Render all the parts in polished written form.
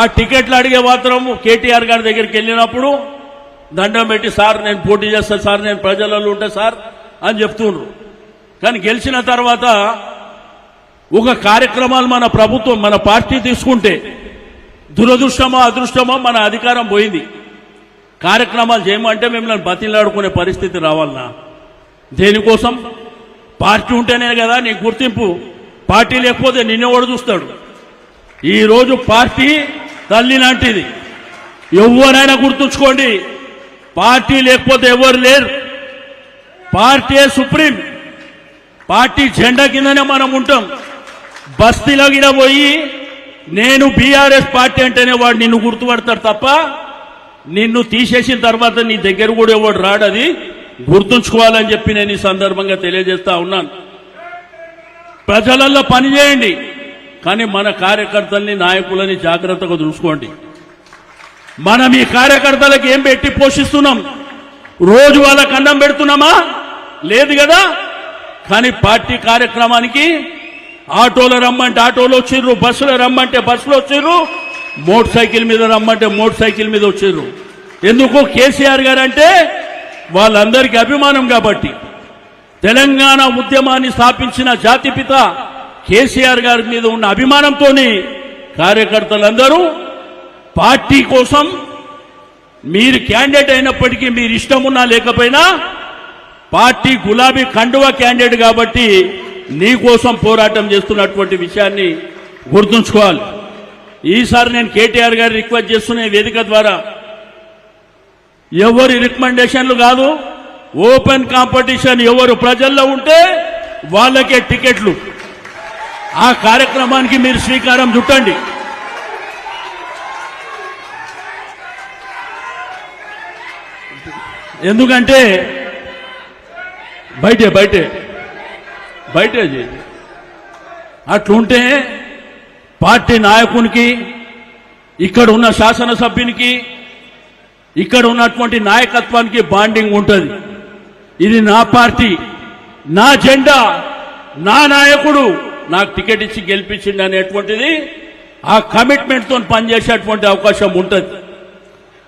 ఆ టికెట్లు అడిగే మాత్రం కేటీఆర్ గారి దగ్గరికి వెళ్ళినప్పుడు దండం పెట్టి సార్ నేను పోటీ చేస్తాను సార్, నేను ప్రజలలో ఉంటా సార్ అని చెప్తుండ్రు. కానీ గెలిచిన తర్వాత ఒక కార్యక్రమాలు మన ప్రభుత్వం మన పార్టీ తీసుకుంటే దురదృష్టమో అదృష్టమో మన అధికారం పోయింది. కార్యక్రమాలు చేయమంటే మిమ్మల్ని బతిలాడుకునే పరిస్థితి రావాలనా? దేనికోసం? పార్టీ ఉంటేనే కదా నీ గుర్తింపు. పార్టీ లేకపోతే నిన్నెవడు చూస్తాడు? ఈరోజు పార్టీ తల్లి లాంటిది. ఎవరైనా గుర్తుంచుకోండి, పార్టీ లేకపోతే ఎవరు లేరు. Party supreme. పార్టీ జెండా కిందనే మనం ఉంటాం. బస్తీలో గిడ పోయి నేను బీఆర్ఎస్ పార్టీ అంటేనే వాడు నిన్ను గుర్తుపడతాడు తప్ప నిన్ను తీసేసిన తర్వాత నీ దగ్గర కూడా ఎవడు రాడు. అది గుర్తుంచుకోవాలని చెప్పి నేను ఈ సందర్భంగా తెలియజేస్తా ఉన్నాను. ప్రజలలో పనిచేయండి, కానీ మన కార్యకర్తల్ని నాయకులని జాగ్రత్తగా చూసుకోండి. మనం ఈ కార్యకర్తలకు ఏం పెట్టి పోషిస్తున్నాం? రోజు వాళ్ళకి అన్నం పెడుతున్నామా? లేదు కదా. కానీ పార్టీ కార్యక్రమానికి ఆటోలో రమ్మంటే ఆటోలో వచ్చిర్రు, బస్సులో రమ్మంటే బస్సులో వచ్చిర్రు, మోటార్ సైకిల్ మీద రమ్మంటే మోటార్ సైకిల్ మీద వచ్చిర్రు. ఎందుకు? కేసీఆర్ గారు అంటే వాళ్ళందరికీ అభిమానం కాబట్టి. తెలంగాణ ఉద్యమాన్ని స్థాపించిన జాతిపిత కేసీఆర్ గారి మీద ఉన్న అభిమానంతో కార్యకర్తలందరూ పార్టీ కోసం మీరు క్యాండిడేట్ అయినప్పటికీ మీరు ఇష్టం ఉన్నా లేకపోయినా పార్టీ గులాబీ కండువా క్యాండిడేట్ కాబట్టి నీ కోసం పోరాటం చేస్తున్నటువంటి విషయాన్ని గుర్తుంచుకోవాలి. ఈసారి నేను కేటీఆర్ గారి రిక్వెస్ట్ చేస్తున్న వేదిక ద్వారా ఎవరి రికమెండేషన్లు కాదు, ఓపెన్ కాంపిటీషన్. ఎవరు ప్రజల్లో ఉంటే వాళ్ళకే టికెట్లు. ఆ కార్యక్రమానికి మీరు శ్రీకారం చుట్టండి. ఎందుకంటే బయటే అట్లుంటే పార్టీ నాయకునికి, ఇక్కడ ఉన్న శాసనసభ్యునికి, ఇక్కడ ఉన్నటువంటి నాయకత్వానికి బాండింగ్ ఉంటుంది. ఇది నా పార్టీ, నా జెండా, నా నాయకుడు నాకు టికెట్ ఇచ్చి గెలిపించింది అనేటువంటిది ఆ కమిట్మెంట్తో పనిచేసేటువంటి అవకాశం ఉంటుంది.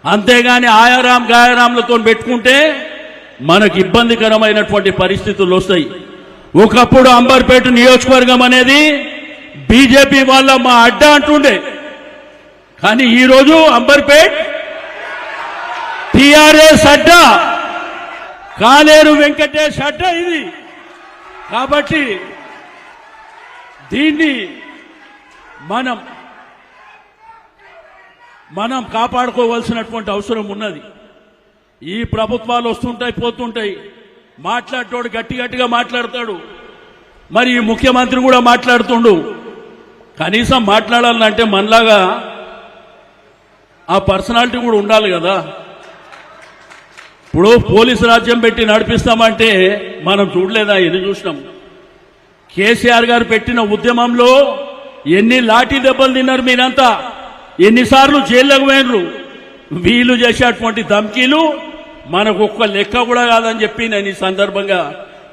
అంతేగాని ఆయారాం గాయారాంలతో పెట్టుకుంటే మనకు ఇబ్బందికరమైనటువంటి పరిస్థితులు వస్తాయి. ఒకప్పుడు అంబర్పేట నియోజకవర్గం అనేది బీజేపీ వాళ్ళ మా అడ్డా అంటుండే, కానీ ఈరోజు అంబర్పేట్ టీఆర్ఎస్ అడ్డా, కాలేరు వెంకటేష్ అడ్డా ఇది. కాబట్టి దీన్ని మనం కాపాడుకోవాల్సినటువంటి అవసరం ఉన్నది. ఈ ప్రభుత్వాలు వస్తుంటాయి పోతుంటాయి, మాట్లాడేటోడు గట్టిగా మాట్లాడతాడు. మరి ఈ ముఖ్యమంత్రి కూడా మాట్లాడుతుండు. కనీసం మాట్లాడాలంటే మనలాగా ఆ పర్సనాలిటీ కూడా ఉండాలి కదా. ఇప్పుడు పోలీసు రాజ్యం పెట్టి నడిపిస్తామంటే మనం చూడలేదా? ఎన్ని చూసినాం. కేసీఆర్ గారు పెట్టిన ఉద్యమంలో ఎన్ని లాఠీ దెబ్బలు తిన్నారు మీరంతా, ఎన్నిసార్లు జైల్లోకి పోయినరు. వీళ్ళు చేసేటువంటి ధమ్కీలు మనకు ఒక్క లెక్క కూడా కాదని చెప్పి నేను ఈ సందర్భంగా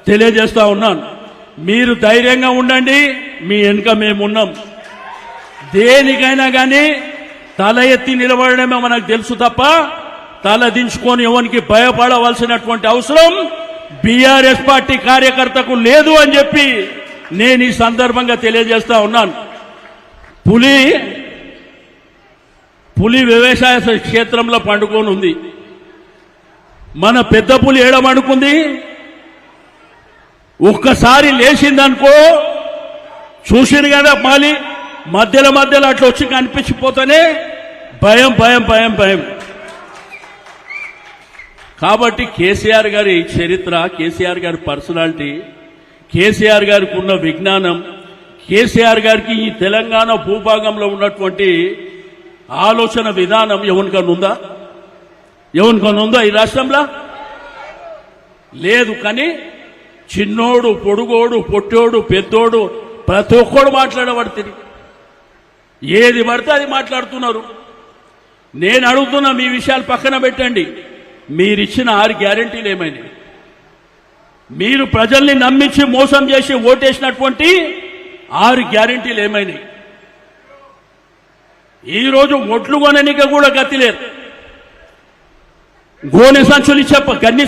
తెలియజేస్తా ఉన్నాను. మీరు ధైర్యంగా ఉండండి, మీ వెనుక మేమున్నాం. దేనికైనా కానీ తల ఎత్తి నిలబడడమే మనకు తెలుసు తప్ప తల దించుకొని ఎవరికి భయపడవలసినటువంటి అవసరం బీఆర్ఎస్ పార్టీ కార్యకర్తకు లేదు అని చెప్పి నేను ఈ సందర్భంగా తెలియజేస్తా ఉన్నాను. పులి వ్యవసాయ క్షేత్రంలో పండుకొని ఉంది. మన పెద్ద పులి ఏడమడుకుంది. ఒక్కసారి లేచిందనుకో, చూసిరు కదా మాలి మధ్యలో అట్లా వచ్చి కనిపించిపోతేనే భయం. కాబట్టి కేసీఆర్ గారి చరిత్ర, కేసీఆర్ గారి పర్సనాలిటీ, కేసీఆర్ గారికి ఉన్న విజ్ఞానం, కేసీఆర్ గారికి ఈ తెలంగాణ భూభాగంలో ఉన్నటువంటి ఆలోచన విధానం ఎవరికన్నా ఉందా ఈ రాష్ట్రంలో? లేదు. కానీ చిన్నోడు, పొడుగోడు, పొట్టోడు, పెద్దోడు ప్రతి ఒక్కడు మాట్లాడబడుతుంది. ఏది పడితే అది మాట్లాడుతున్నారు. నేను అడుగుతున్నా, మీ విషయాలు పక్కన పెట్టండి. మీరిచ్చిన 6 గ్యారెంటీలు ఏమైనాయి? మీరు ప్రజల్ని నమ్మించి మోసం చేసి ఓటేసినటువంటి 6 గ్యారెంటీలు ఏమైనాయి? ఈ రోజు ఒట్లు కొననిక కూడా గతి లేదు. గోనె సంచులు ఇచ్చే గన్ని